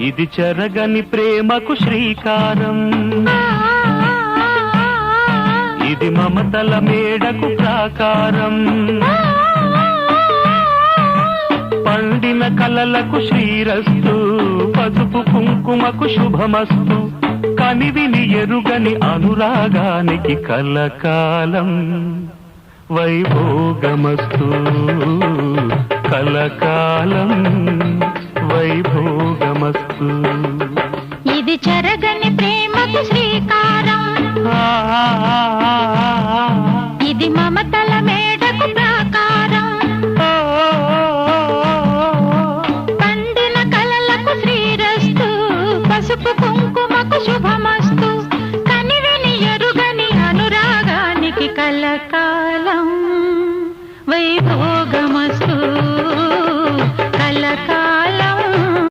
ఇది చెరగని ప్రేమకు శ్రీకారం, ఇది మమతల మేడకు ప్రాకారం, పండిన కలలకు శ్రీరస్తు, పసుపు కుంకుమకు శుభమస్తు, కనివిని ఎరుగని అనురాగానికి కలకాలం వైభోగమస్తు, కలకాలం వైభోగమస్తు. ఇది చెరగని ప్రేమకు శ్రీకారం, ఇది మమతల మేడకు ప్రాకారం, పండిన కలలకు శ్రీరస్తు, పసుపు కుంకుమకు శుభ